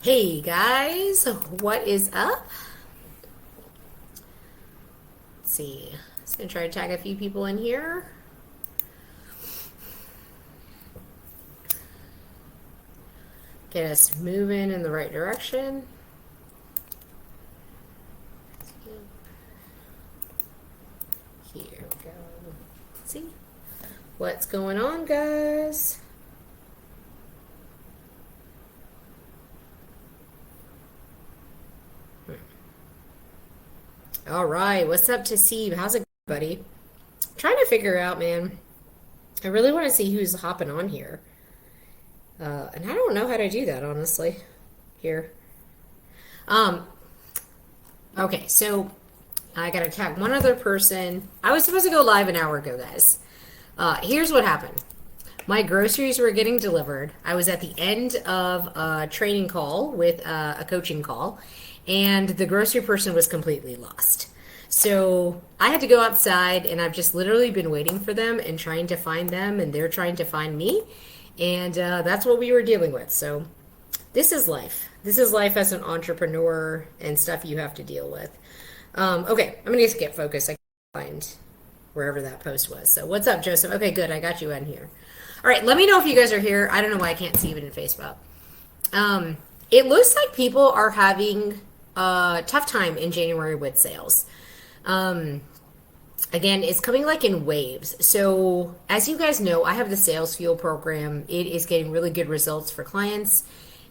Hey guys, what is up? Let's see. Just gonna try to tag a few people in here. Get us moving in the right direction. Here we go. Let's see what's going on, guys. All right, what's up to Steve? How's it going, buddy? Trying to figure out, man. I really want to see who's hopping on here. And I don't know how to do that, honestly. Here. Um, okay, so I gotta tag one other person. I was supposed to go live an hour ago, guys. Here's what happened. My groceries were getting delivered. I was at the end of a training call with a coaching call, and the grocery person was completely lost. So I had to go outside, and I've just literally been waiting for them and trying to find them, and they're trying to find me. And that's what we were dealing with. So this is life. This is life as an entrepreneur and stuff you have to deal with. Okay, I'm going to get focused. I can't find wherever that post was. So what's up, Joseph? Okay, good. I got you in here. All right, let me know if you guys are here. I don't know why I can't see it in Facebook. It looks like people are having a tough time in January with sales. Again, it's coming like in waves. So, as you guys know, I have the Sales Fuel program. It is getting really good results for clients,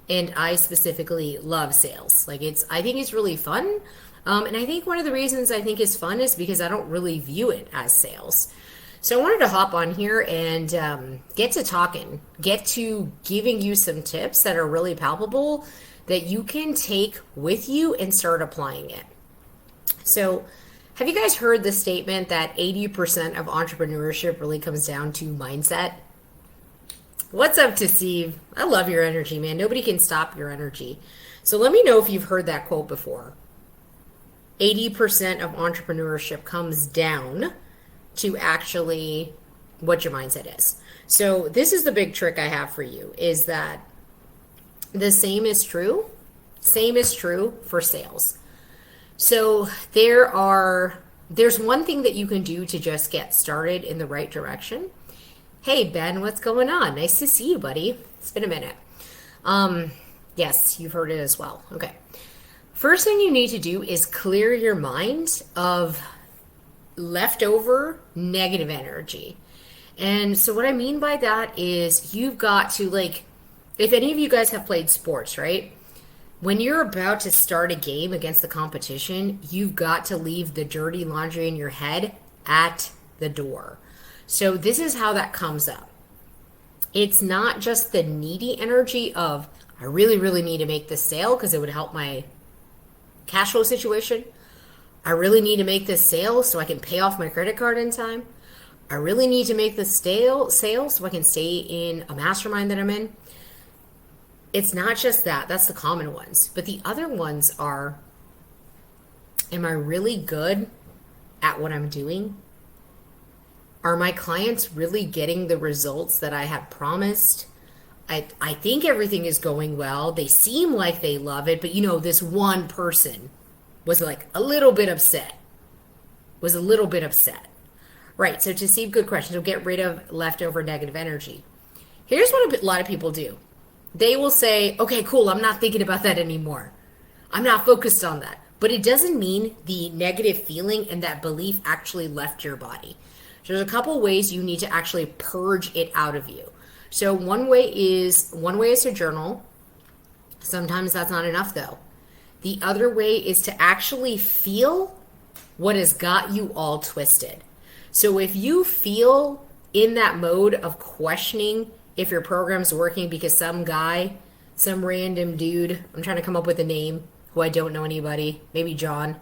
and I specifically love sales. I think it's really fun. And I think one of the reasons I think it's fun is because I don't really view it as sales. So I wanted to hop on here and get to talking, get to giving you some tips that are really palpable that you can take with you and start applying it. So, have you guys heard the statement that 80% of entrepreneurship really comes down to mindset? What's up to Steve? I love your energy, man. Nobody can stop your energy. So let me know if you've heard that quote before. 80% of entrepreneurship comes down to actually what your mindset is. So this is the big trick I have for you is that the same is true for sales. So there's one thing that you can do to just get started in the right direction. Hey Ben, what's going on? Nice to see you, buddy. It's been a minute. Yes, you've heard it as well. Okay. First thing you need to do is clear your mind of leftover negative energy. And so what I mean by that is you've got to if any of you guys have played sports, right? When you're about to start a game against the competition, you've got to leave the dirty laundry in your head at the door. So this is how that comes up. It's not just the needy energy of, I really, really need to make this sale because it would help my cash flow situation. I really need to make this sale so I can pay off my credit card in time. I really need to make this sale so I can stay in a mastermind that I'm in. It's not just that. That's the common ones. But the other ones are, am I really good at what I'm doing? Are my clients really getting the results that I had promised? I think everything is going well. They seem like they love it, but this one person was a little bit upset. Right, so to see good questions, so get rid of leftover negative energy. Here's what a lot of people do. They will say, okay, cool, I'm not thinking about that anymore. I'm not focused on that. But it doesn't mean the negative feeling and that belief actually left your body. So there's a couple ways you need to actually purge it out of you. So one way is to journal. Sometimes that's not enough though. The other way is to actually feel what has got you all twisted. So if you feel in that mode of questioning if your program's working because some random dude, I'm trying to come up with a name who I don't know anybody, maybe John.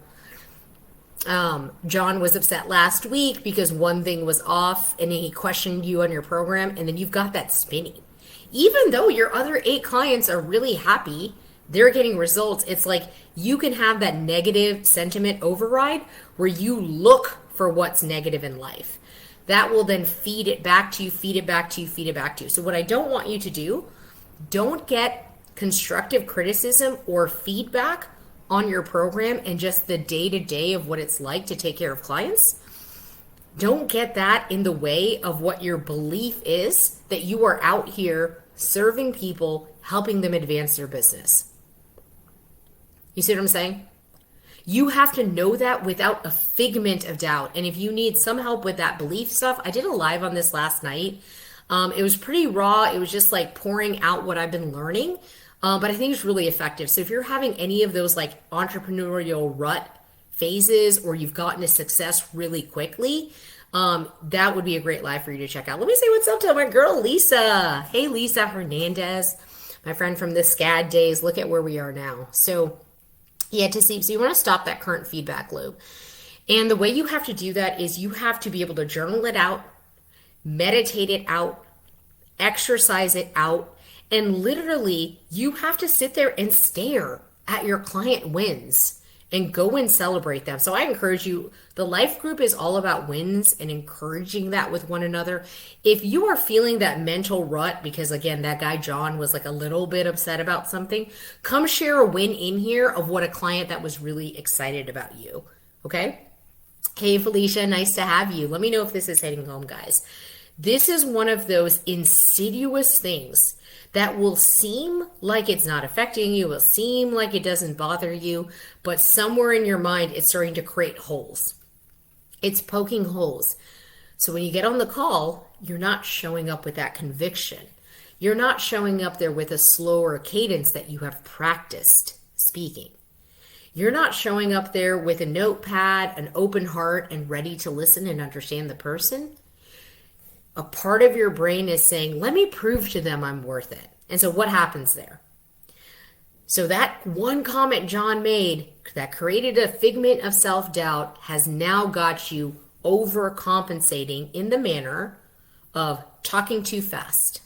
John was upset last week because one thing was off and he questioned you on your program, and then you've got that spinning. Even though your other 8 clients are really happy, they're getting results, it's like you can have that negative sentiment override where you look for what's negative in life. That will then feed it back to you. So what I don't want you to do, don't get constructive criticism or feedback on your program and just the day to day of what it's like to take care of clients, don't get that in the way of what your belief is that you are out here serving people, helping them advance their business. You see what I'm saying? You have to know that without a figment of doubt. And if you need some help with that belief stuff, I did a live on this last night. It was pretty raw. It was just like pouring out what I've been learning. But I think it's really effective. So if you're having any of those like entrepreneurial rut phases or you've gotten to success really quickly, that would be a great live for you to check out. Let me say what's up to my girl, Lisa. Hey, Lisa Hernandez, my friend from the SCAD days. Look at where we are now. So yeah, so you want to stop that current feedback loop. And the way you have to do that is you have to be able to journal it out, meditate it out, exercise it out, and literally you have to sit there and stare at your client wins and go and celebrate them. So I encourage you, the life group is all about wins and encouraging that with one another. If you are feeling that mental rut, because again, that guy John was like a little bit upset about something, come share a win in here of what a client that was really excited about you. Okay? Hey, Felicia, nice to have you. Let me know if this is hitting home, guys. This is one of those insidious things that will seem like it's not affecting you, will seem like it doesn't bother you, but somewhere in your mind, it's starting to create holes. It's poking holes. So when you get on the call, you're not showing up with that conviction. You're not showing up there with a slower cadence that you have practiced speaking. You're not showing up there with a notepad, an open heart, and ready to listen and understand the person. A part of your brain is saying, let me prove to them I'm worth it. And so what happens there? So that one comment John made that created a figment of self-doubt has now got you overcompensating in the manner of talking too fast,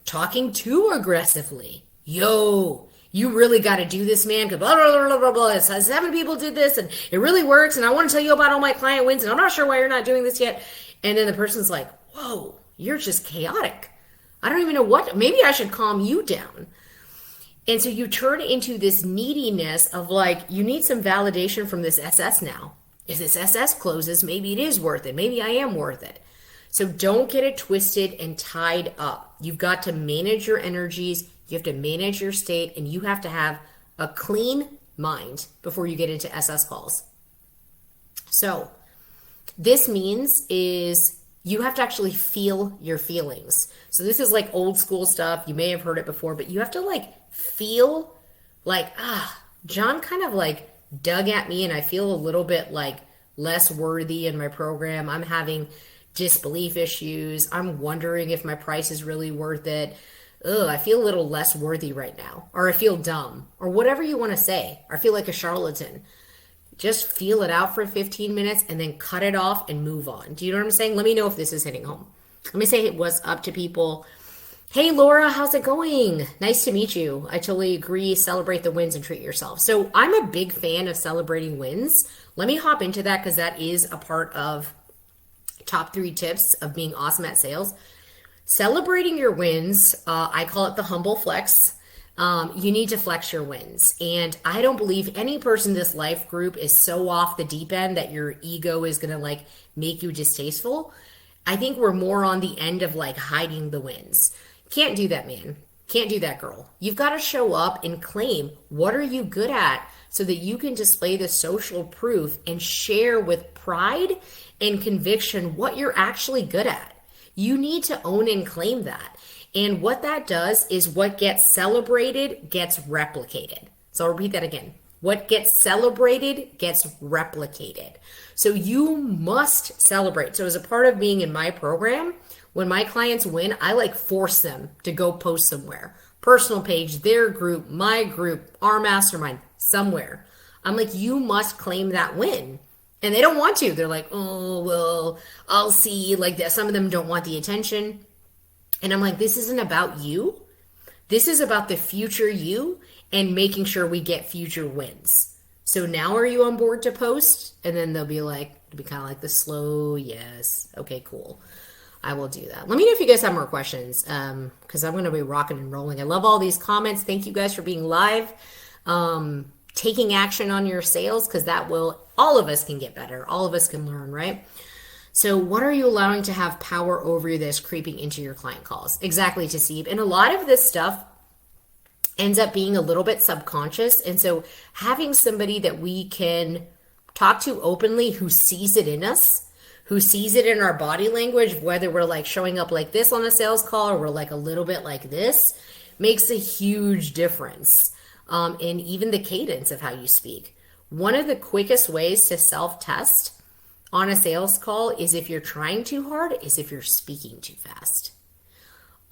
talking too aggressively. Yo, you really got to do this, man, because blah, blah, blah, blah, blah. 7 people did this, and it really works, and I want to tell you about all my client wins, and I'm not sure why you're not doing this yet. And then the person's like, whoa, you're just chaotic. I don't even know what, maybe I should calm you down. And so you turn into this neediness of like, you need some validation from this SS now. If this SS closes, maybe it is worth it. Maybe I am worth it. So don't get it twisted and tied up. You've got to manage your energies. You have to manage your state, and you have to have a clean mind before you get into SS calls. So this means is you have to actually feel your feelings. So this is like old school stuff. You may have heard it before, but you have to like feel like, John kind of like dug at me and I feel a little bit like less worthy in my program. I'm having disbelief issues. I'm wondering if my price is really worth it. I feel a little less worthy right now, or I feel dumb, or whatever you want to say. Or I feel like a charlatan. Just feel it out for 15 minutes and then cut it off and move on. Do you know what I'm saying? Let me know if this is hitting home. Let me say what's up to people. Hey, Laura, how's it going? Nice to meet you. I totally agree. Celebrate the wins and treat yourself. So I'm a big fan of celebrating wins. Let me hop into that because that is a part of top 3 tips of being awesome at sales. Celebrating your wins, I call it the humble flex. You need to flex your wins. And I don't believe any person in this life group is so off the deep end that your ego is going to like make you distasteful. I think we're more on the end of like hiding the wins. Can't do that, man. Can't do that, girl. You've got to show up and claim what are you good at so that you can display the social proof and share with pride and conviction what you're actually good at. You need to own and claim that. And what that does is what gets celebrated gets replicated. So I'll repeat that again. What gets celebrated gets replicated. So you must celebrate. So as a part of being in my program, when my clients win, I like force them to go post somewhere. Personal page, their group, my group, our mastermind, somewhere. I'm like, you must claim that win. And they don't want to. They're like, oh, well, I'll see. Like that. Some of them don't want the attention. And I'm like, this isn't about you. This is about the future you and making sure we get future wins. So now are you on board to post? And then they'll be like, it'll be kind of like the slow yes. Okay, cool. I will do that. Let me know if you guys have more questions, because I'm going to be rocking and rolling. I love all these comments. Thank you guys for being live, taking action on your sales, because that will, all of us can get better. All of us can learn, right? So what are you allowing to have power over you that's creeping into your client calls? Exactly, Tasib. And a lot of this stuff ends up being a little bit subconscious. And so having somebody that we can talk to openly who sees it in us, who sees it in our body language, whether we're like showing up like this on a sales call or we're like a little bit like this, makes a huge difference in even the cadence of how you speak. One of the quickest ways to self-test on a sales call is if you're trying too hard, is if you're speaking too fast.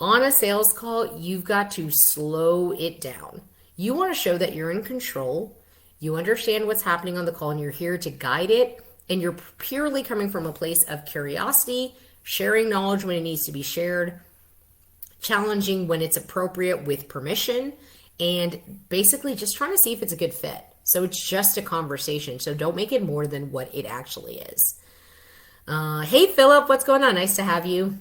On a sales call, you've got to slow it down. You want to show that you're in control, you understand what's happening on the call, and you're here to guide it, and you're purely coming from a place of curiosity, sharing knowledge when it needs to be shared, challenging when it's appropriate with permission, and basically just trying to see if it's a good fit. So it's just a conversation. So don't make it more than what it actually is. Hey, Philip, what's going on? Nice to have you.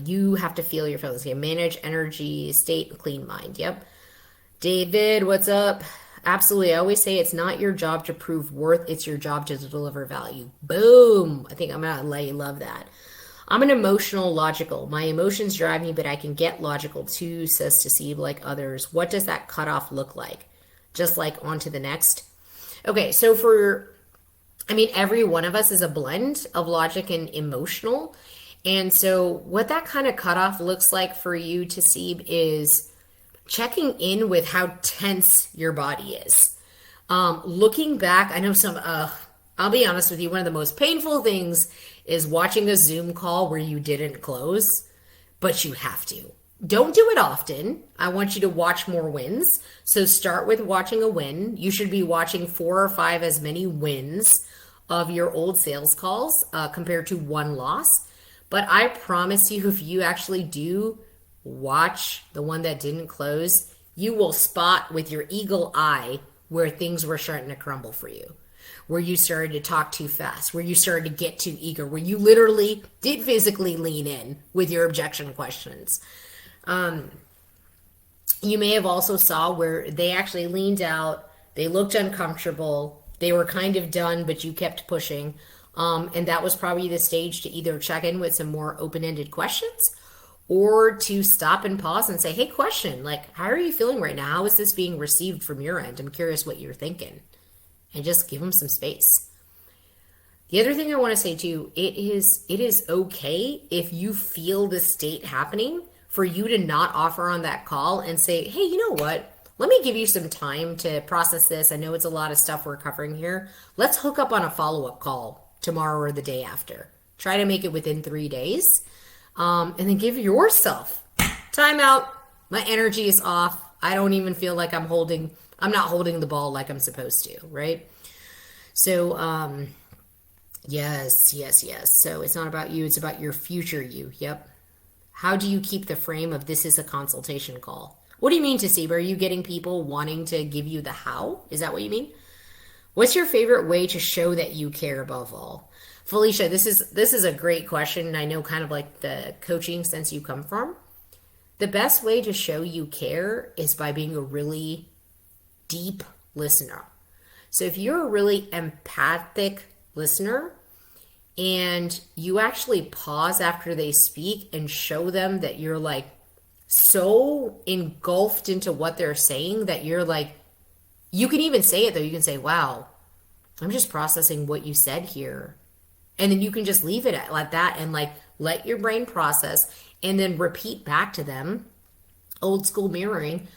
You have to feel your feelings. Okay, manage energy, state, and clean mind. Yep. David, what's up? Absolutely. I always say it's not your job to prove worth. It's your job to deliver value. Boom. I think I'm going to let you love that. I'm an emotional logical. My emotions drive me, but I can get logical too, says to see like others. What does that cutoff look like? Just like on to the next. Okay, so every one of us is a blend of logic and emotional. And so what that kind of cutoff looks like for you, Tasib, is checking in with how tense your body is. Looking back, I know I'll be honest with you, one of the most painful things is watching a Zoom call where you didn't close, but you have to. Don't do it often. I want you to watch more wins. So start with watching a win. You should be watching 4 or 5 as many wins of your old sales calls compared to one loss. But I promise you, if you actually do watch the one that didn't close, you will spot with your eagle eye where things were starting to crumble for you, where you started to talk too fast, where you started to get too eager, where you literally did physically lean in with your objection questions. You may have also saw where they actually leaned out, they looked uncomfortable, they were kind of done, but you kept pushing. And that was probably the stage to either check in with some more open-ended questions or to stop and pause and say, hey, question, like, how are you feeling right now? How is this being received from your end? I'm curious what you're thinking. And just give them some space. The other thing I want to say too, it is okay if you feel the state happening for you to not offer on that call and say, hey, you know what? Let me give you some time to process this. I know it's a lot of stuff we're covering here. Let's hook up on a follow-up call tomorrow or the day after. Try to make it within 3 days. And then give yourself time out. My energy is off. I don't even feel like I'm not holding the ball like I'm supposed to, right? So, yes. So it's not about you. It's about your future you. Yep. How do you keep the frame of this is a consultation call? What do you mean, Tasib? Are you getting people wanting to give you the how? Is that what you mean? What's your favorite way to show that you care above all? Felicia, this is a great question, and I know kind of like the coaching sense you come from. The best way to show you care is by being a really deep listener. So if you're a really empathic listener and you actually pause after they speak and show them that you're like so engulfed into what they're saying that you're like, you can even say it though. You can say, wow, I'm just processing what you said here. And then you can just leave it at like that and like let your brain process and then repeat back to them, old school mirroring.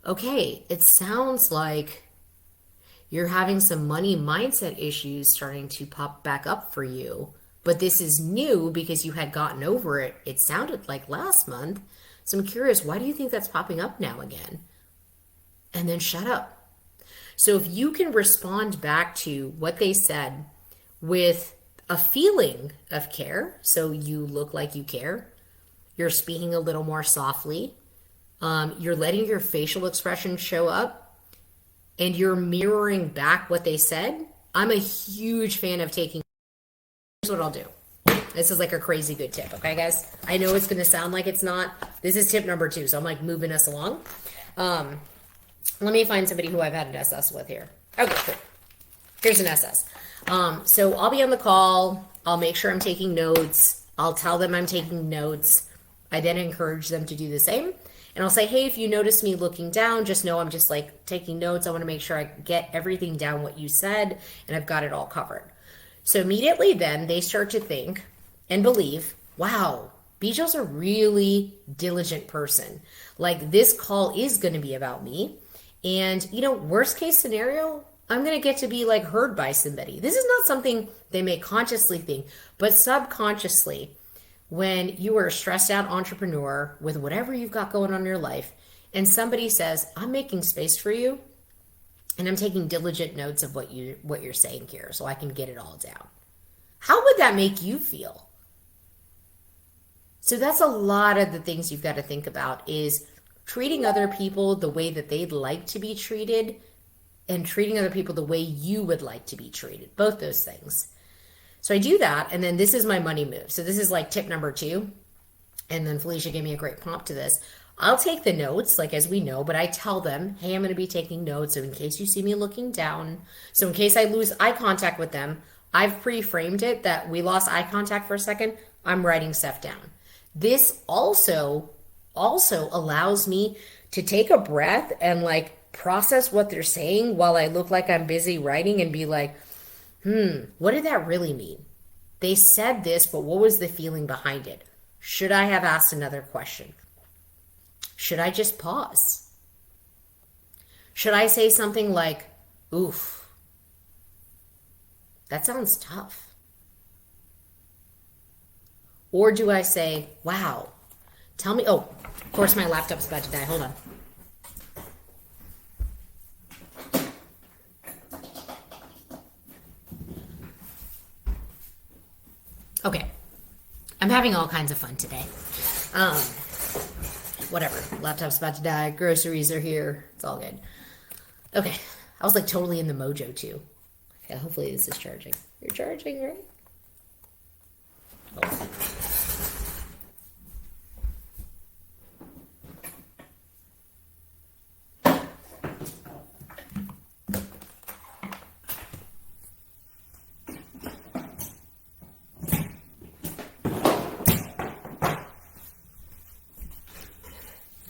Okay, it sounds like you're having some money mindset issues starting to pop back up for you. But this is new because you had gotten over it. It sounded like last month. So I'm curious, why do you think that's popping up now again? And then shut up. So if you can respond back to what they said with a feeling of care, so you look like you care, you're speaking a little more softly, you're letting your facial expression show up, and you're mirroring back what they said. I'm a huge fan of taking. Here's what I'll do. This is like a crazy good tip, okay, guys? I know it's going to sound like it's not. This is tip number 2, so I'm like moving us along. Let me find somebody who I've had an SS with here. Okay, cool. Here's an SS. So I'll be on the call. I'll make sure I'm taking notes. I'll tell them I'm taking notes. I then encourage them to do the same. And I'll say, hey, if you notice me looking down, just know I'm just like taking notes. I want to make sure I get everything down what you said, and I've got it all covered. So immediately then they start to think and believe, wow, Bijal's a really diligent person. Like this call is going to be about me. And, you know, worst case scenario, I'm going to get to be like heard by somebody. This is not something they may consciously think, but subconsciously, when you are a stressed out entrepreneur with whatever you've got going on in your life, and somebody says, I'm making space for you, and I'm taking diligent notes of what you're saying here so I can get it all down. How would that make you feel? So that's a lot of the things you've got to think about is treating other people the way that they'd like to be treated and treating other people the way you would like to be treated. Both those things. So I do that, and then this is my money move. So this is like tip number 2. And then Felicia gave me a great prompt to this. I'll take the notes, like as we know, but I tell them, hey, I'm going to be taking notes. So in case you see me looking down, so in case I lose eye contact with them, I've pre-framed it that we lost eye contact for a second. I'm writing stuff down. This also allows me to take a breath and like process what they're saying while I look like I'm busy writing and be like, what did that really mean? They said this, but what was the feeling behind it? Should I have asked another question? Should I just pause? Should I say something like, oof, that sounds tough? Or do I say, wow, tell me, oh, of course my laptop's about to die. Hold on. Okay. I'm having all kinds of fun today. Whatever. Laptop's about to die. Groceries are here. It's all good. Okay. I was like totally in the mojo too. Okay, hopefully this is charging. You're charging, right? Oh.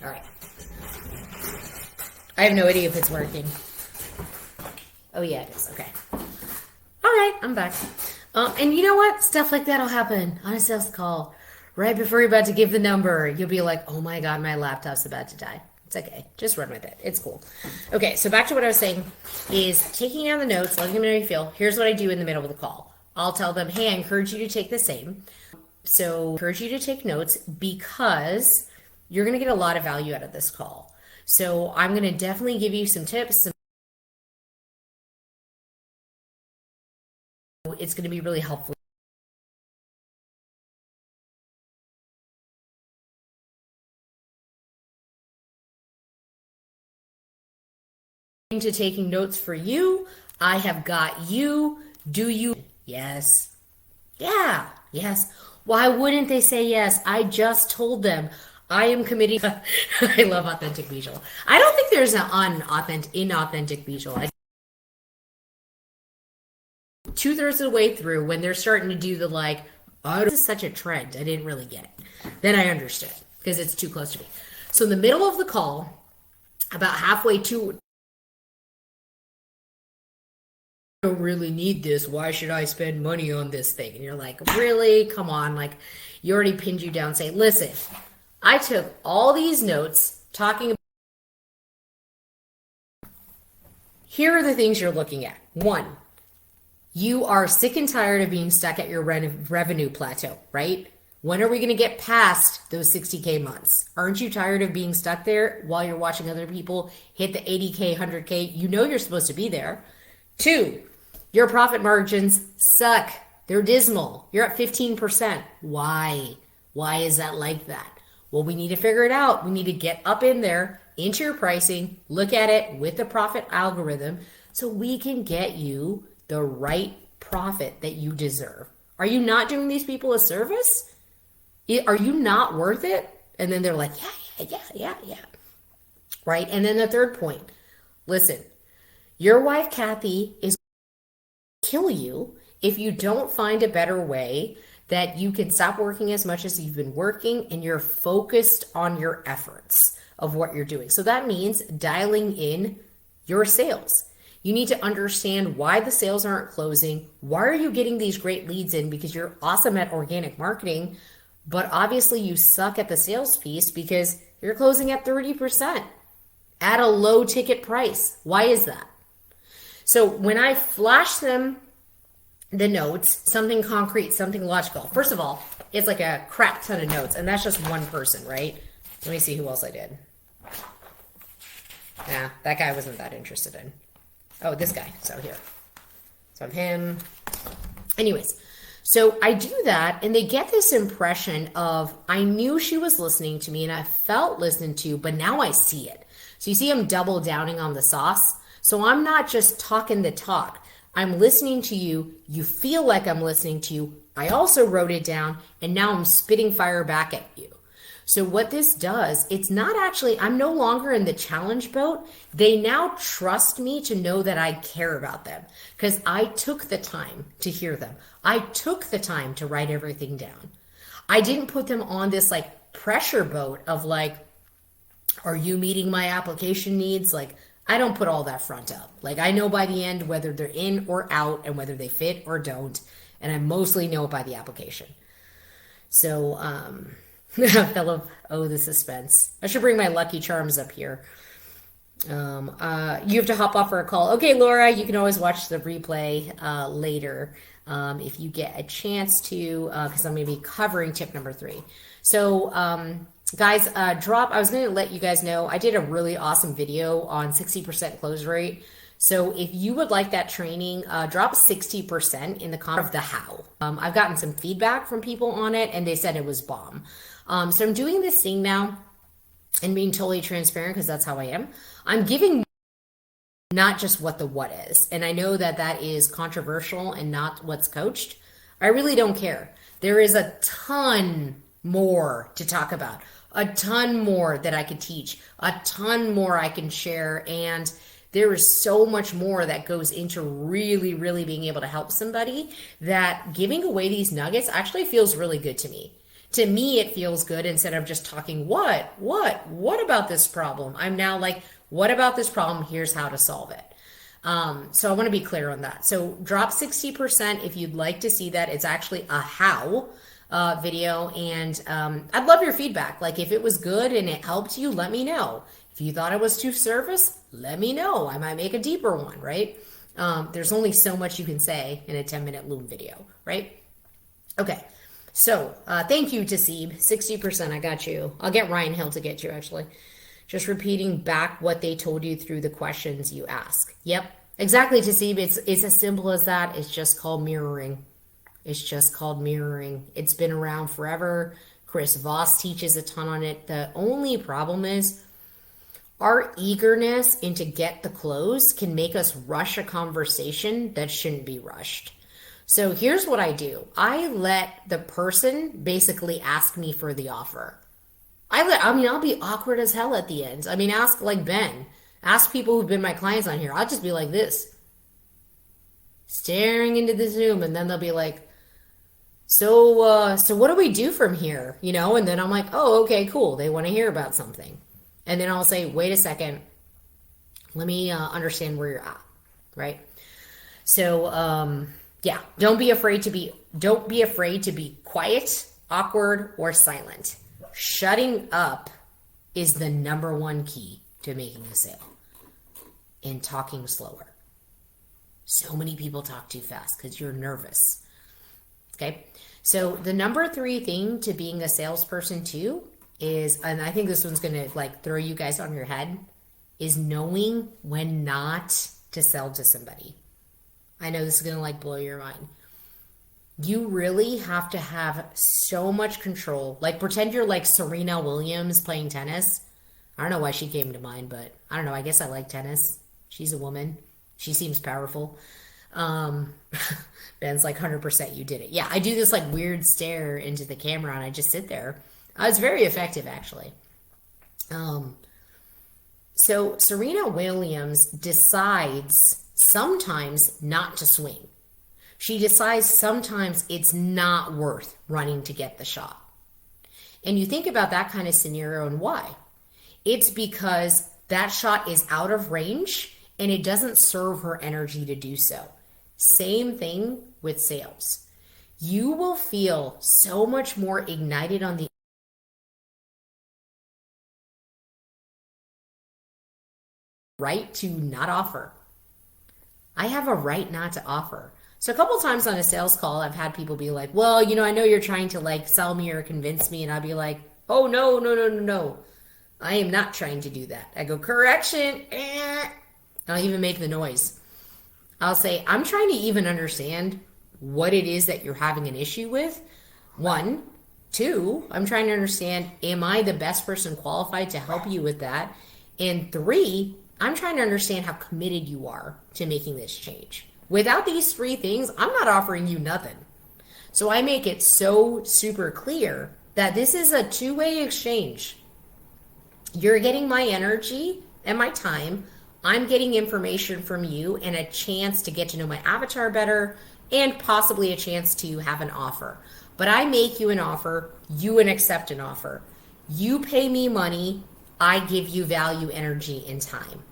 All right. I have no idea if it's working. Oh yeah, it is. Okay. All right, I'm back. And you know what? Stuff like that'll happen on a sales call. Right before you're about to give the number, you'll be like, oh my God, my laptop's about to die. It's okay. Just run with it. It's cool. Okay, so back to what I was saying is taking down the notes, letting them know how you feel. Here's what I do in the middle of the call. I'll tell them, hey, I encourage you to take the same. So I encourage you to take notes because you're going to get a lot of value out of this call. So I'm going to definitely give you some tips. It's going to be really helpful. To taking notes for you. I have got you. Do you? Yes. Yeah. Yes. Why wouldn't they say yes? I just told them I am committing. I love authentic visual. I don't think there's an inauthentic visual. 2/3 of the way through, when they're starting to do the like, oh, this is such a trend, I didn't really get it. Then I understood because it's too close to me. So in the middle of the call, about halfway to, I don't really need this. Why should I spend money on this thing? And you're like, really? Come on. Like, you already pinned you down. Say, listen, I took all these notes talking about. Here are the things you're looking at. 1, you are sick and tired of being stuck at your revenue plateau, right? When are we going to get past those 60K months? Aren't you tired of being stuck there while you're watching other people hit the 80K, 100K? You know you're supposed to be there. 2, your profit margins suck. They're dismal. You're at 15%. Why? Why is that like that? Well, we need to figure it out. We need to get up in there into your pricing, look at it with the profit algorithm so we can get you the right profit that you deserve. Are you not doing these people a service? Are you not worth it? And then they're like, yeah. Right? And then the third point, listen, your wife, Kathy, is kill you if you don't find a better way that you can stop working as much as you've been working and you're focused on your efforts of what you're doing. So that means dialing in your sales. You need to understand why the sales aren't closing. Why are you getting these great leads in? Because you're awesome at organic marketing, but obviously you suck at the sales piece because you're closing at 30% at a low ticket price. Why is that? So when I flash them the notes, something concrete, something logical. First of all, it's like a crap ton of notes, and that's just one person, right? Let me see who else I did. Nah, that guy wasn't that interested in. Oh, this guy. So here. So I'm him. Anyways, so I do that, and they get this impression of, I knew she was listening to me, and I felt listened to, but now I see it. So you see I'm double downing on the sauce. So I'm not just talking the talk. I'm listening to you. You feel like I'm listening to you. I also wrote it down, and now I'm spitting fire back at you. So what this does, it's not actually, I'm no longer in the challenge boat. They now trust me to know that I care about them because I took the time to hear them. I took the time to write everything down. I didn't put them on this like pressure boat of like, are you meeting my application needs? Like, I don't put all that front up. Like, I know by the end whether they're in or out and whether they fit or don't. And I mostly know it by the application. So, fellow, oh, the suspense. I should bring my Lucky Charms up here. You have to hop off for a call. Okay, Laura, you can always watch the replay later if you get a chance to, because I'm going to be covering tip number 3. So, guys, I was going to let you guys know, I did a really awesome video on 60% close rate. So if you would like that training, drop 60% in the comment of the how. I've gotten some feedback from people on it, and they said it was bomb. So I'm doing this thing now and being totally transparent because that's how I am. I'm giving not just what the what is. And I know that that is controversial and not what's coached. I really don't care. There is a ton more to talk about, a ton more that I could teach, a ton more I can share. And there is so much more that goes into really, really being able to help somebody that giving away these nuggets actually feels really good to me. To me, it feels good instead of just talking, what about this problem? I'm now like, what about this problem? Here's how to solve it. So I want to be clear on that. So drop 60% if you'd like to see that. It's actually a how video. And I'd love your feedback. Like if it was good and it helped you, let me know. If you thought it was too surface, let me know. I might make a deeper one, right? There's only so much you can say in a 10-minute Loom video, right? Okay. So thank you, Tasib. 60%, I got you. I'll get Ryan Hill to get you, actually. Just repeating back what they told you through the questions you ask. Yep, exactly, Tasib. It's as simple as that. It's just called mirroring. It's just called mirroring. It's been around forever. Chris Voss teaches a ton on it. The only problem is our eagerness into get the close can make us rush a conversation that shouldn't be rushed. So here's what I do. I let the person basically ask me for the offer. I'll be awkward as hell at the end. I mean, ask like Ben. Ask people who've been my clients on here. I'll just be like this, staring into the Zoom, and then they'll be like, so what do we do from here? You know, and then I'm like, oh, okay, cool. They want to hear about something. And then I'll say, wait a second. Let me understand where you're at, right? So, yeah, don't be afraid to be quiet, awkward, or silent. Shutting up is the number one key to making a sale, and talking slower. So many people talk too fast because you're nervous. Okay. So the number 3 thing to being a salesperson too is, and I think this one's going to like throw you guys on your head, is knowing when not to sell to somebody. I know this is going to like blow your mind. You really have to have so much control. Like pretend you're like Serena Williams playing tennis. I don't know why she came to mind, but I don't know. I guess I like tennis. She's a woman. She seems powerful. Um, Ben's like 100% you did it. Yeah, I do this like weird stare into the camera and I just sit there. It's very effective actually. Um, so Serena Williams decides sometimes not to swing. She decides sometimes it's not worth running to get the shot. And you think about that kind of scenario and why. It's because that shot is out of range and it doesn't serve her energy to do so. Same thing with sales. You will feel so much more ignited on the right to not offer. I have a right not to offer. So a couple times on a sales call, I've had people be like, well, I know you're trying to like sell me or convince me. And I'll be like, oh, no, no, no, no, no. I am not trying to do that. I go, correction. I'll even make the noise. I'll say, I'm trying to even understand what it is that you're having an issue with. One. Two, I'm trying to understand, am I the best person qualified to help you with that? And three, I'm trying to understand how committed you are to making this change. Without these three things, I'm not offering you nothing. So I make it so super clear that this is a two-way exchange. You're getting my energy and my time. I'm getting information from you and a chance to get to know my avatar better and possibly a chance to have an offer. But I make you an offer, you accept an offer. You pay me money, I give you value, energy, and time.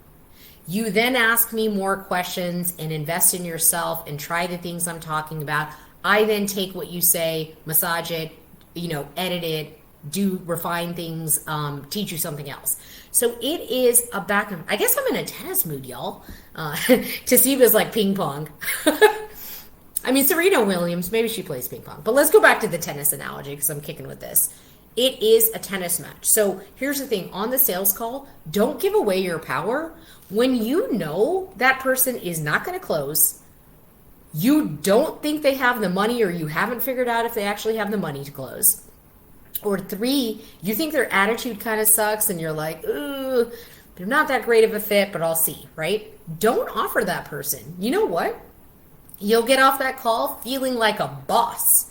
You then ask me more questions and invest in yourself and try the things I'm talking about. I then take what you say, massage it, edit it, do refine things, teach you something else. So it is a back and I guess I'm in a tennis mood, y'all. Tasiba's like ping pong. I mean, Serena Williams, maybe she plays ping pong. But let's go back to the tennis analogy because I'm kicking with this. It is a tennis match. So here's the thing. On the sales call, don't give away your power. When you know that person is not going to close, you don't think they have the money or you haven't figured out if they actually have the money to close. Or three, you think their attitude kind of sucks and you're like, ooh, they're not that great of a fit, but I'll see, right? Don't offer that person. You know what? You'll get off that call feeling like a boss.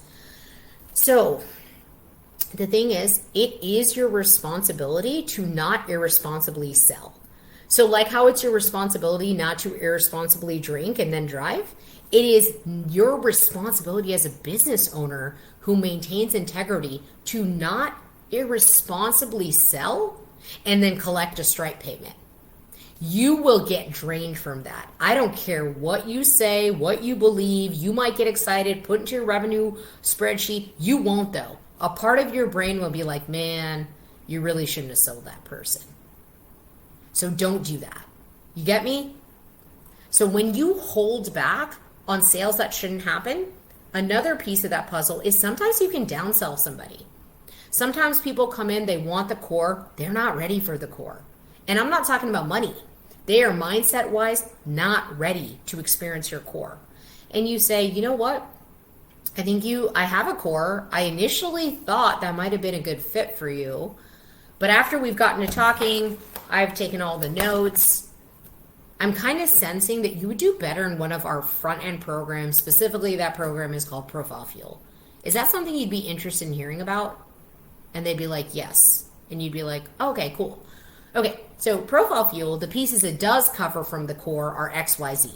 So the thing is, it is your responsibility to not irresponsibly sell. So like how it's your responsibility not to irresponsibly drink and then drive, it is your responsibility as a business owner who maintains integrity to not irresponsibly sell and then collect a Stripe payment. You will get drained from that. I don't care what you say, what you believe. You might get excited, put into your revenue spreadsheet. You won't though. A part of your brain will be like, man, you really shouldn't have sold that person. So don't do that. You get me? So when you hold back on sales that shouldn't happen, another piece of that puzzle is sometimes you can downsell somebody. Sometimes people come in, they want the core, they're not ready for the core. And I'm not talking about money. They are mindset-wise not ready to experience your core. And you say, you know what? I have a core. I initially thought that might have been a good fit for you. But after we've gotten to talking, I've taken all the notes. I'm kind of sensing that you would do better in one of our front-end programs. Specifically, that program is called Profile Fuel. Is that something you'd be interested in hearing about? And they'd be like, yes. And you'd be like, oh, okay, cool. Okay, so Profile Fuel, the pieces it does cover from the core are XYZ.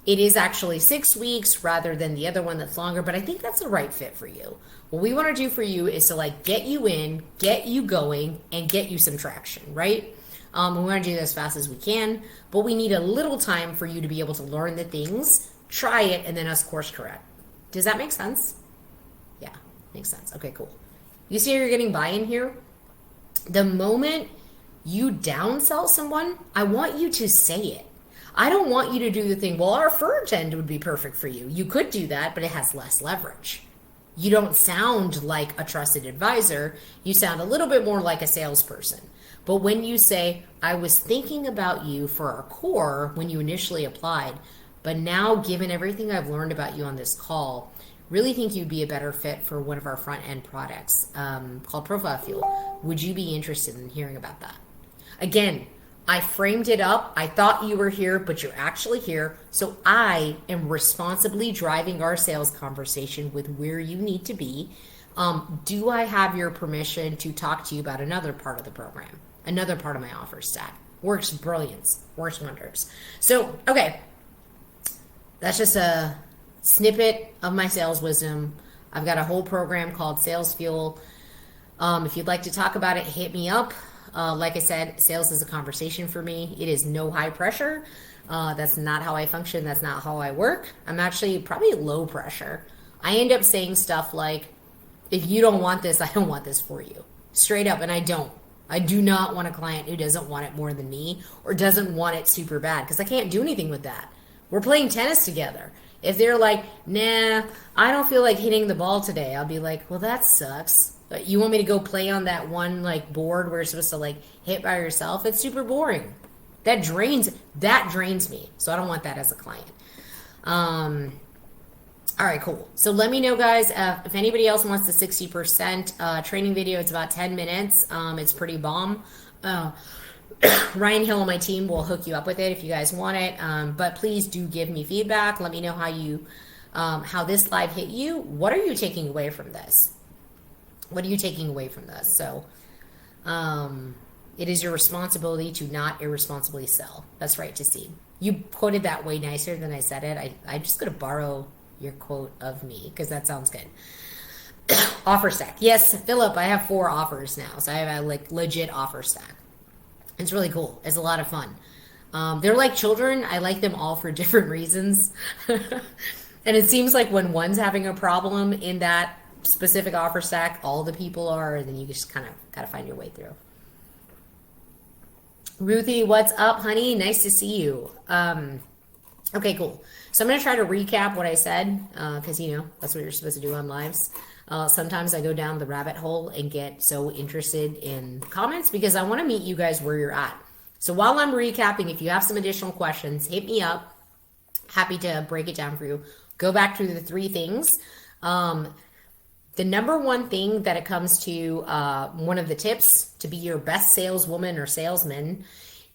It is actually 6 weeks rather than the other one that's longer, but I think that's the right fit for you. What we want to do for you is to like get you in, get you going, and get you some traction, right? We want to do this as fast as we can, but we need a little time for you to be able to learn the things, try it, and then us course correct. Does that make sense? Yeah, makes sense. Okay, cool. You see how you're getting buy-in here? The moment you downsell someone, I want you to say it. I don't want you to do the thing, well, our first end would be perfect for you. You could do that, but it has less leverage. You don't sound like a trusted advisor. You sound a little bit more like a salesperson. But when you say, I was thinking about you for our core when you initially applied, but now given everything I've learned about you on this call, really think you'd be a better fit for one of our front-end products called Profile Fuel. Would you be interested in hearing about that? Again, I framed it up. I thought you were here, but you're actually here. So I am responsibly driving our sales conversation with where you need to be. Do I have your permission to talk to you about another part of the program, another part of my offer stack? Works brilliance, works wonders. So, okay, that's just a snippet of my sales wisdom. I've got a whole program called Sales Fuel. If you'd like to talk about it, hit me up. Like I said, sales is a conversation for me. It is no high pressure. That's not how I function. That's not how I work. I'm actually probably low pressure. I end up saying stuff like, if you don't want this, I don't want this for you. Straight up, and I don't. I do not want a client who doesn't want it more than me or doesn't want it super bad because I can't do anything with that. We're playing tennis together. If they're like, nah, I don't feel like hitting the ball today, I'll be like, well, that sucks. You want me to go play on that one like board where you're supposed to like hit by yourself? It's super boring. That drains me. So I don't want that as a client. All right, cool. So let me know, guys, if anybody else wants the 60% training video. It's about 10 minutes. It's pretty bomb. Ryan Hill and my team will hook you up with it if you guys want it. But please do give me feedback. Let me know how this live hit you. What are you taking away from this? What are you taking away from this? So it is your responsibility to not irresponsibly sell. That's right to see. You quoted that way nicer than I said it. I'm just going to borrow your quote of me because that sounds good. Offer stack. Yes, Philip, I have 4 offers now. So I have a like legit offer stack. It's really cool. It's a lot of fun. They're like children. I like them all for different reasons. And it seems like when one's having a problem in that specific offer stack, all the people are, and then you just kind of got to find your way through. Ruthie, what's up, honey? Nice to see you. Okay, cool. So I'm going to try to recap what I said, because, that's what you're supposed to do on lives. Sometimes I go down the rabbit hole and get so interested in comments because I want to meet you guys where you're at. So while I'm recapping, if you have some additional questions, hit me up. Happy to break it down for you. Go back through the 3 things. The number one thing that it comes to one of the tips to be your best saleswoman or salesman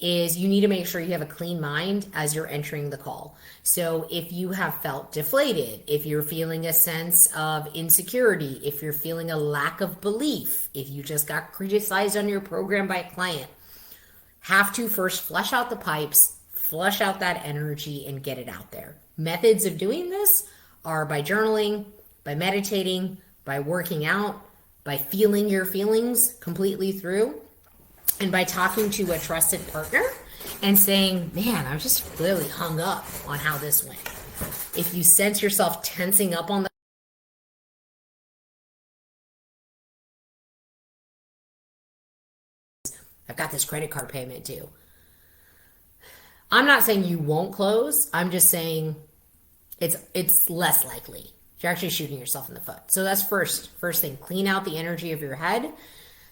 is you need to make sure you have a clean mind as you're entering the call. So if you have felt deflated, if you're feeling a sense of insecurity, if you're feeling a lack of belief, if you just got criticized on your program by a client, have to first flush out the pipes, flush out that energy and get it out there. Methods of doing this are by journaling, by meditating, by working out, by feeling your feelings completely through, and by talking to a trusted partner and saying, man, I'm just really hung up on how this went. If you sense yourself tensing up on the I've got this credit card payment due. I'm not saying you won't close. I'm just saying it's less likely. You're actually shooting yourself in the foot. So that's first thing. Clean out the energy of your head.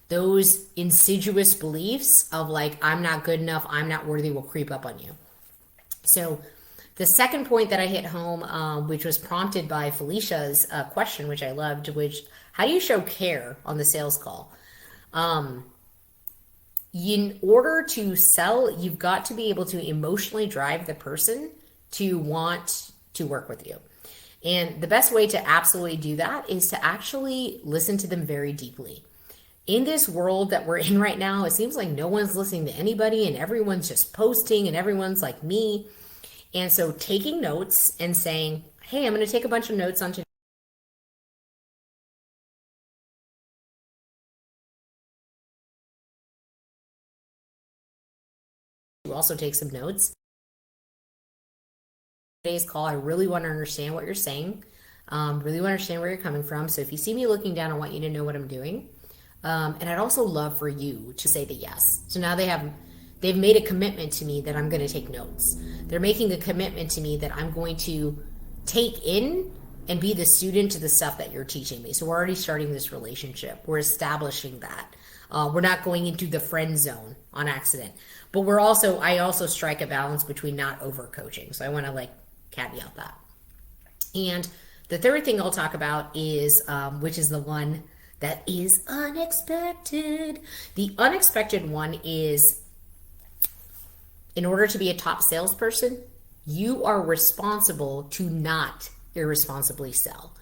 Those insidious beliefs of like, I'm not good enough, I'm not worthy will creep up on you. So the second point that I hit home, which was prompted by Felicia's question, which I loved, which how do you show care on the sales call? In order to sell, you've got to be able to emotionally drive the person to want to work with you. And the best way to absolutely do that is to actually listen to them very deeply. In this world that we're in right now, it seems like no one's listening to anybody and everyone's just posting and everyone's like me. And so taking notes and saying, hey, I'm going to take a bunch of notes on today. You also take some notes. Today's call, I really want to understand what you're saying. Really want to understand where you're coming from. So if you see me looking down, I want you to know what I'm doing. And I'd also love for you to say the yes. So now they've made a commitment to me that I'm going to take notes. They're making a commitment to me that I'm going to take in and be the student to the stuff that you're teaching me. So we're already starting this relationship. We're establishing that. We're not going into the friend zone on accident. But I also strike a balance between not over coaching. So I want to caveat that. And the third thing I'll talk about is, which is the one that is unexpected. The unexpected one is In order to be a top salesperson, you are responsible to not irresponsibly sell.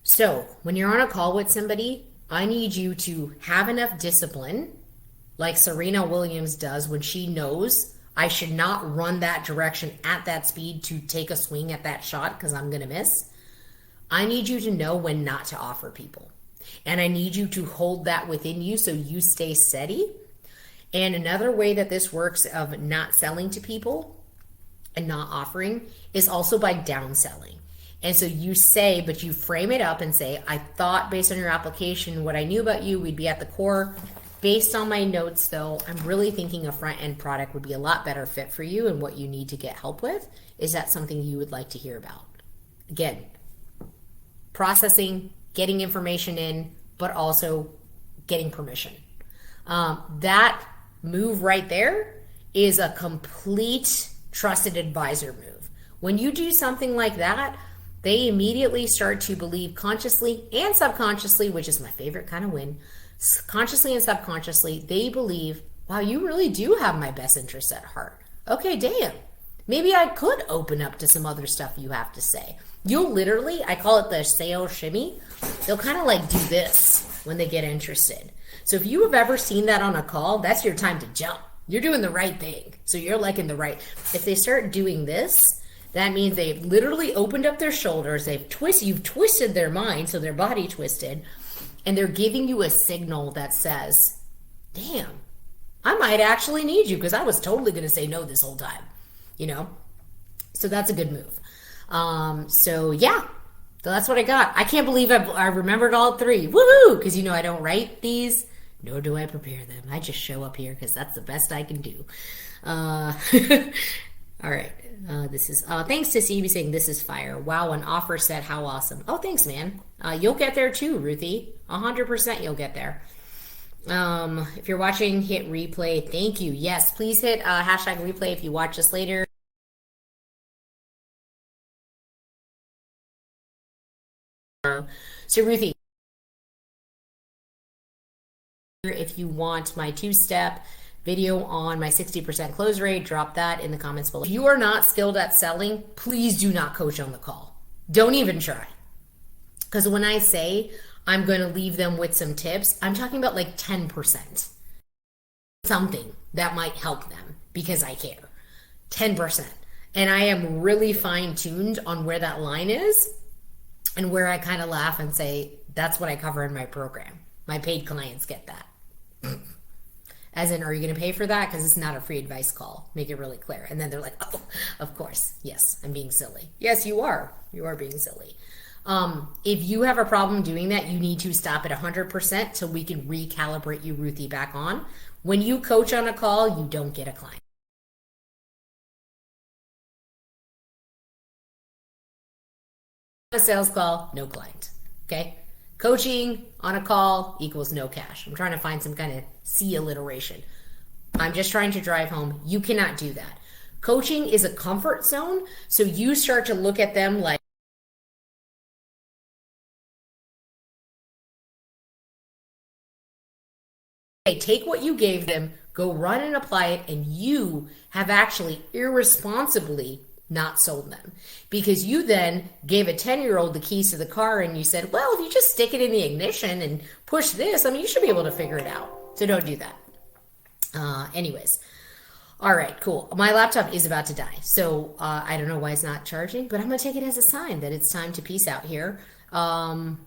So when you're on a call with somebody, I need you to have enough discipline, like Serena Williams does when she knows I should not run that direction at that speed to take a swing at that shot because I'm going to miss. I need you to know when not to offer people. And I need you to hold that within you so you stay steady. And another way that this works of not selling to people and not offering is also by downselling. And so you say, but you frame it up and say, I thought based on your application, what I knew about you, we'd be at the core. Based on my notes, though, I'm really thinking a front-end product would be a lot better fit for you and what you need to get help with. Is that something you would like to hear about? Again, processing, getting information in, but also getting permission. That move right there is a complete trusted advisor move. When you do something like that, they immediately start to believe consciously and subconsciously, which is my favorite kind of win. Consciously and subconsciously, they believe, wow, you really do have my best interest at heart. Okay, damn. Maybe I could open up to some other stuff you have to say. You'll literally, I call it the sales shimmy. They'll kind of like do this when they get interested. So if you have ever seen that on a call, that's your time to jump. You're doing the right thing. So you're like in the right. If they start doing this, that means they've literally opened up their shoulders. You've twisted their mind, so their body twisted, and they're giving you a signal that says, damn, I might actually need you because I was totally going to say no this whole time, you know? So that's a good move. So yeah, so that's what I got. I can't believe I remembered all three. Woohoo! Because I don't write these, nor do I prepare them. I just show up here because that's the best I can do. All right. This is thanks to CB saying this is fire. Wow, an offer set. How awesome. Oh, thanks, man. You'll get there too, Ruthie. 100% you'll get there. If you're watching, hit replay. Thank you. Yes, please hit hashtag replay if you watch this later. So Ruthie, if you want my two-step video on my 60% close rate, drop that in the comments below. If you are not skilled at selling, please do not coach on the call. Don't even try. Because when I say I'm going to leave them with some tips, I'm talking about like 10%. Something that might help them because I care. 10%. And I am really fine-tuned on where that line is and where I kind of laugh and say, that's what I cover in my program. My paid clients get that. As in, are you going to pay for that? Because it's not a free advice call. Make it really clear. And then they're like, oh, of course. Yes, I'm being silly. Yes, you are. You are being silly. If you have a problem doing that, you need to stop at 100% so we can recalibrate you, Ruthie, back on. When you coach on a call, you don't get a client. A sales call, no client. Okay? Coaching on a call equals no cash. I'm trying to find some kind of C alliteration. I'm just trying to drive home. You cannot do that. Coaching is a comfort zone, so you start to look at them like, okay, take what you gave them, go run and apply it, and you have actually irresponsibly not sold them because you then gave a 10-year-old the keys to the car and you said, well, if you just stick it in the ignition and push this, I mean, you should be able to figure it out. So don't do that. Anyways. All right, cool. My laptop is about to die. So I don't know why it's not charging, but I'm going to take it as a sign that it's time to peace out here. All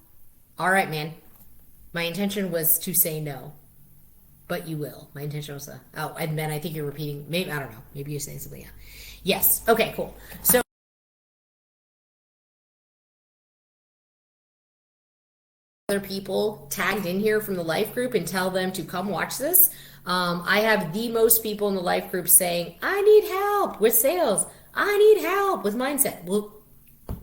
right, man. My intention was to say no, but you will. My intention was oh, and then I think you're repeating. Maybe, I don't know. Maybe you're saying something else. Yes. Okay, cool. So other people tagged in here from the life group and tell them to come watch this. I have the most people in the life group saying, I need help with sales. I need help with mindset. Well,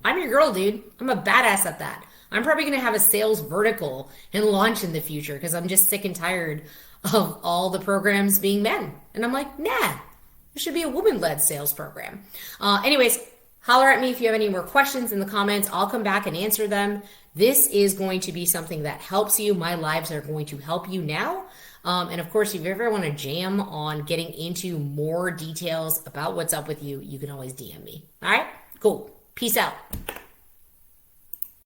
I'm your girl, dude. I'm a badass at that. I'm probably going to have a sales vertical and launch in the future because I'm just sick and tired of all the programs being men. And I'm like, nah. It should be a woman-led sales program. Anyways, Holler at me if you have any more questions in the comments. I'll come back and answer them. This is going to be something that helps you. My lives are going to help you now. And of course, if you ever want to jam on getting into more details about what's up with you, you can always DM me. All right, cool. Peace out.